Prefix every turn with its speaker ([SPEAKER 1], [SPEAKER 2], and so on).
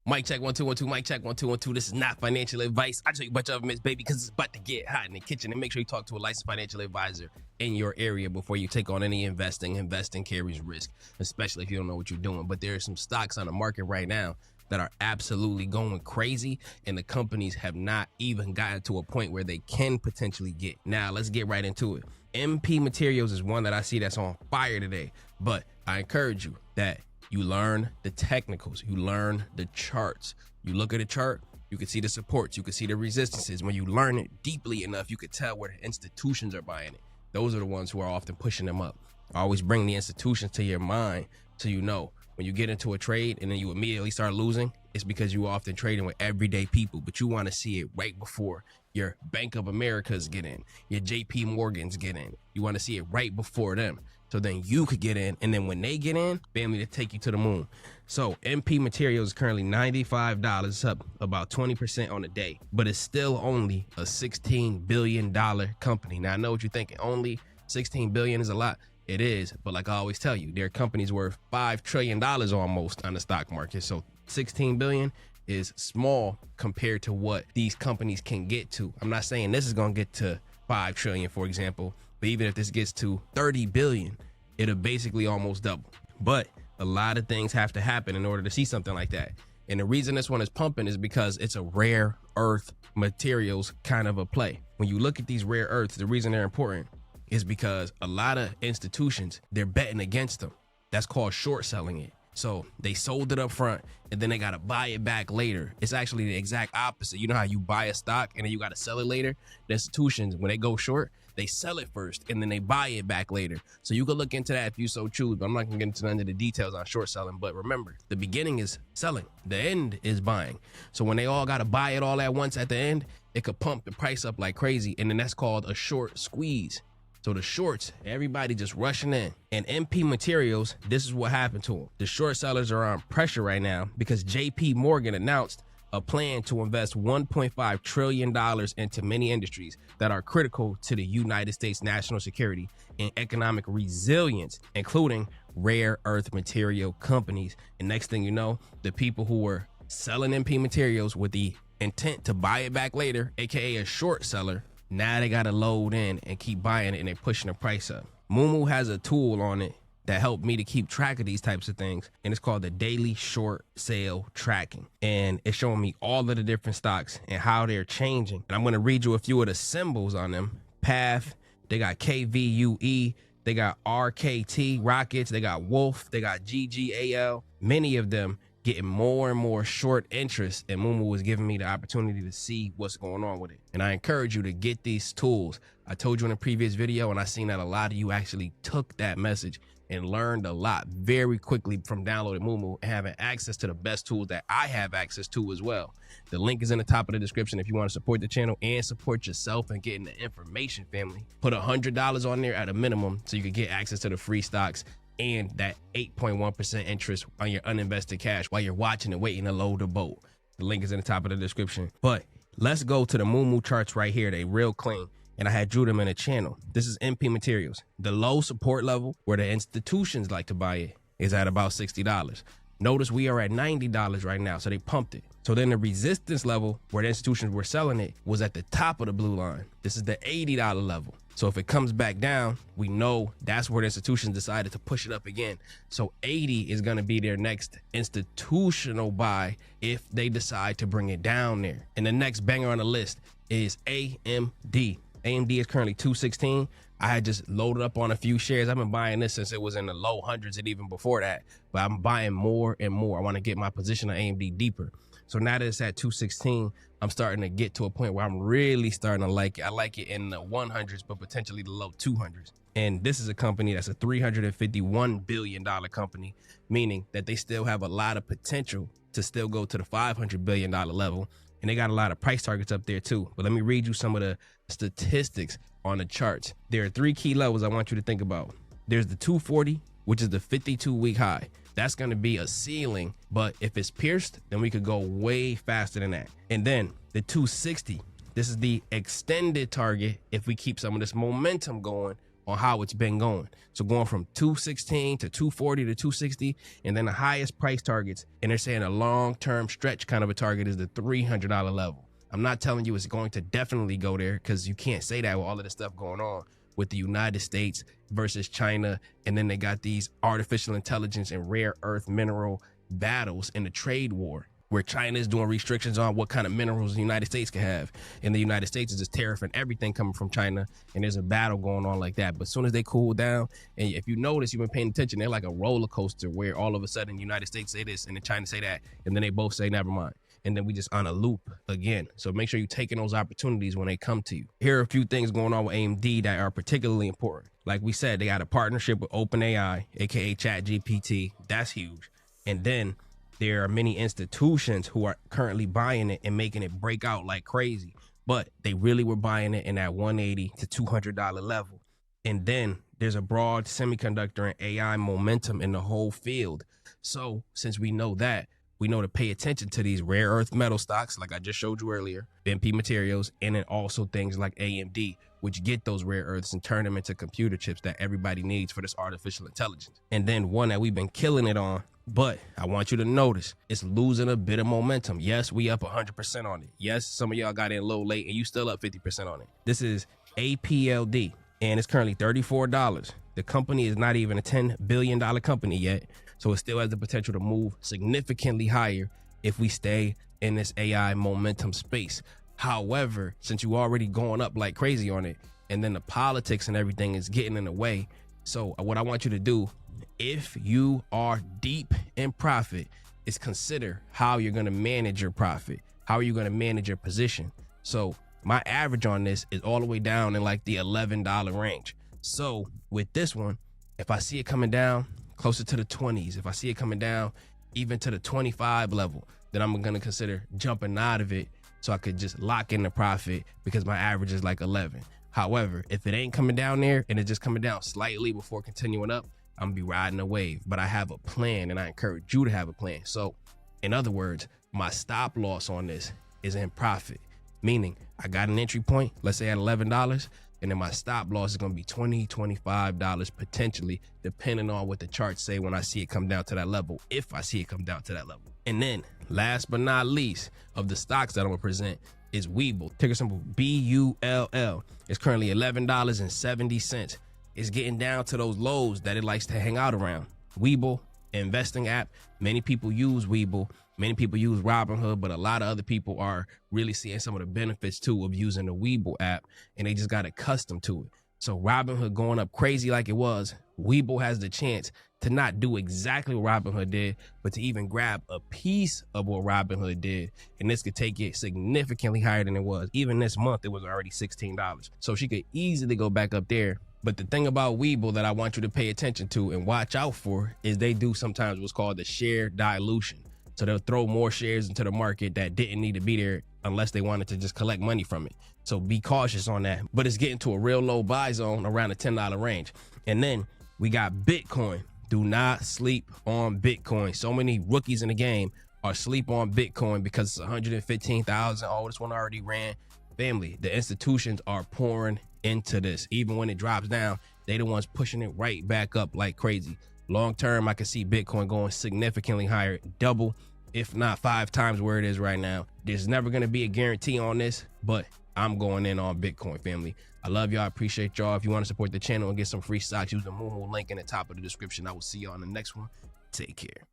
[SPEAKER 1] Mic check 1 2 1 2. Mic check 1 2 1 2. This is not financial advice. I tell you a bunch of them, baby, because it's about to get hot in the kitchen. And make sure you talk to a licensed financial advisor in your area before you take on any investing. Investing carries risk, especially if you don't know what you're doing. But there are some stocks on the market right now that are absolutely going crazy, and the companies have not even gotten to a point where they can potentially get. Now, let's get right into it. MP Materials is one that I see that's on fire today, but I encourage you that you learn the technicals, you learn the charts. You look at a chart, you can see the supports, you can see the resistances. When you learn it deeply enough, you can tell where the institutions are buying it. Those are the ones who are often pushing them up. I always bring the institutions to your mind so you know when you get into a trade and then you immediately start losing, it's because you often trading with everyday people, but you want to see it right before your Bank of Americas get in, your JP Morgans get in. You want to see it right before them. So then you could get in, and then when they get in, family, to take you to the moon. So MP Materials is currently $95, up about 20% on the day, but it's still only a $16 billion company. Now I know what you're thinking, only $16 billion is a lot. It is, but like I always tell you, there are companies worth $5 trillion almost on the stock market. So 16 billion is small compared to what these companies can get to. I'm not saying this is going to get to 5 trillion, for example, but even if this gets to 30 billion, it'll basically almost double. But a lot of things have to happen in order to see something like that. And the reason this one is pumping is because it's a rare earth materials kind of a play. When you look at these rare earths, the reason they're important is because a lot of institutions, they're betting against them. That's called short selling it. So they sold it up front and then they got to buy it back later. It's actually the exact opposite. You know how you buy a stock and then you got to sell it later? The institutions, when they go short, they sell it first and then they buy it back later. So you can look into that if you so choose, but I'm not gonna get into none of the details on short selling. But remember, the beginning is selling, the end is buying. So when they all got to buy it all at once at the end, it could pump the price up like crazy. And then that's called a short squeeze. So the shorts, everybody just rushing in. And MP Materials, this is what happened to them. The short sellers are on pressure right now because JP Morgan announced a plan to invest $1.5 trillion into many industries that are critical to the United States national security and economic resilience, including rare earth material companies. And next thing you know, the people who were selling MP Materials with the intent to buy it back later, aka a short seller, now they got to load in and keep buying it and they're pushing the price up. Moomoo has a tool on it that helped me to keep track of these types of things. And it's called the Daily Short Sale Tracking. And it's showing me all of the different stocks and how they're changing. And I'm going to read you a few of the symbols on them. PATH, they got KVUE, they got RKT, Rockets, they got Wolf, they got GGAL. Many of them getting more and more short interest, and Moomoo was giving me the opportunity to see what's going on with it. And I encourage you to get these tools. I told you in a previous video, and I seen that a lot of you actually took that message and learned a lot very quickly from downloading Moomoo and having access to the best tools that I have access to as well. The link is in the top of the description if you want to support the channel and support yourself and getting the information, family. Put $100 on there at a minimum so you can get access to the free stocks and that 8.1% interest on your uninvested cash while you're watching and waiting to load the boat. The link is in the top of the description. But let's go to the Moomoo charts right here. They real clean. And I had drew them in a channel. This is MP Materials. The low support level where the institutions like to buy it is at about $60. Notice we are at $90 right now, so they pumped it. So then the resistance level where the institutions were selling it was at the top of the blue line. This is the $80 level. So if it comes back down, we know that's where the institutions decided to push it up again. So 80 is going to be their next institutional buy if they decide to bring it down there. And the next banger on the list is AMD. AMD is currently 216. I had just loaded up on a few shares. I've been buying this since it was in the low hundreds and even before that, but I'm buying more and more. I want to get my position on AMD deeper. So now that it's at 216, I'm starting to get to a point where I'm really starting to like it. I like it in the 100s, but potentially the low 200s. And this is a company that's a $351 billion company, meaning that they still have a lot of potential to still go to the $500 billion level. And they got a lot of price targets up there too. But let me read you some of the statistics on the charts. There are 3 key levels I want you to think about. There's the 240, which is the 52-week high. That's going to be a ceiling, but if it's pierced, then we could go way faster than that. And then the 260, this is the extended target if we keep some of this momentum going on how it's been going. So going from 216 to 240 to 260, and then the highest price targets, and they're saying a long-term stretch kind of a target is the $300 level. I'm not telling you it's going to definitely go there, because you can't say that with all of the stuff going on with the United States versus China. And then they got these artificial intelligence and rare earth mineral battles in the trade war, where China is doing restrictions on what kind of minerals the United States can have. And the United States is just tariffing everything coming from China. And there's a battle going on like that. But as soon as they cool down, and if you notice, you've been paying attention, they're like a roller coaster where all of a sudden the United States say this and then China say that. And then they both say, never mind. And then we just on a loop again. So make sure you're taking those opportunities when they come to you. Here are a few things going on with AMD that are particularly important. Like we said, they got a partnership with OpenAI, aka ChatGPT. That's huge. And then there are many institutions who are currently buying it and making it break out like crazy. But they really were buying it in that $180 to $200 level. And then there's a broad semiconductor and AI momentum in the whole field. So since we know that, we know to pay attention to these rare earth metal stocks, like I just showed you earlier, MP Materials, and then also things like AMD, which get those rare earths and turn them into computer chips that everybody needs for this artificial intelligence. And then one that we've been killing it on, but I want you to notice it's losing a bit of momentum. Yes, we up 100% on it. Yes, some of y'all got in a little late and you still up 50% on it. This is APLD, and it's currently $34. The company is not even a $10 billion company yet. So it still has the potential to move significantly higher if we stay in this AI momentum space. However, since you already going up like crazy on it, and then the politics and everything is getting in the way. So what I want you to do, if you are deep in profit, is consider how you're going to manage your profit. How are you going to manage your position? So my average on this is all the way down in like the $11 range. So with this one, if I see it coming down closer to the 20s, if I see it coming down even to the 25 level, then I'm going to consider jumping out of it so I could just lock in the profit, because my average is like 11. However, if it ain't coming down there and it's just coming down slightly before continuing up, I'm gonna be riding a wave. But I have a plan, and I encourage you to have a plan. So in other words, my stop loss on this is in profit, meaning I got an entry point, let's say at $11, and then my stop loss is going to be $20, $25 potentially, depending on what the charts say when I see it come down to that level, if I see it come down to that level. And then last but not least of the stocks that I'm going to present is Webull, ticker symbol BULL. It's currently $11.70. It's getting down to those lows that it likes to hang out around. Webull, investing app. Many people use Webull. Many people use Robinhood, but a lot of other people are really seeing some of the benefits too of using the Webull app, and they just got accustomed to it. So Robinhood going up crazy like it was, Webull has the chance to not do exactly what Robinhood did, but to even grab a piece of what Robinhood did. And this could take it significantly higher than it was. Even this month, it was already $16. So she could easily go back up there. But the thing about Webull that I want you to pay attention to and watch out for is they do sometimes what's called the share dilution. So they'll throw more shares into the market that didn't need to be there unless they wanted to just collect money from it. So be cautious on that. But it's getting to a real low buy zone around the $10 range. And then we got Bitcoin. Do not sleep on Bitcoin. So many rookies in the game are sleep on Bitcoin because it's 115,000. Oh, this one already ran. Family, the institutions are pouring into this. Even when it drops down, they the ones pushing it right back up like crazy. Long term, I can see Bitcoin going significantly higher, double, if not 5 times where it is right now. There's never going to be a guarantee on this, but I'm going in on Bitcoin, family. I love y'all. I appreciate y'all. If you want to support the channel and get some free stocks, use the Moomoo link in the top of the description. I will see y'all in the next one. Take care.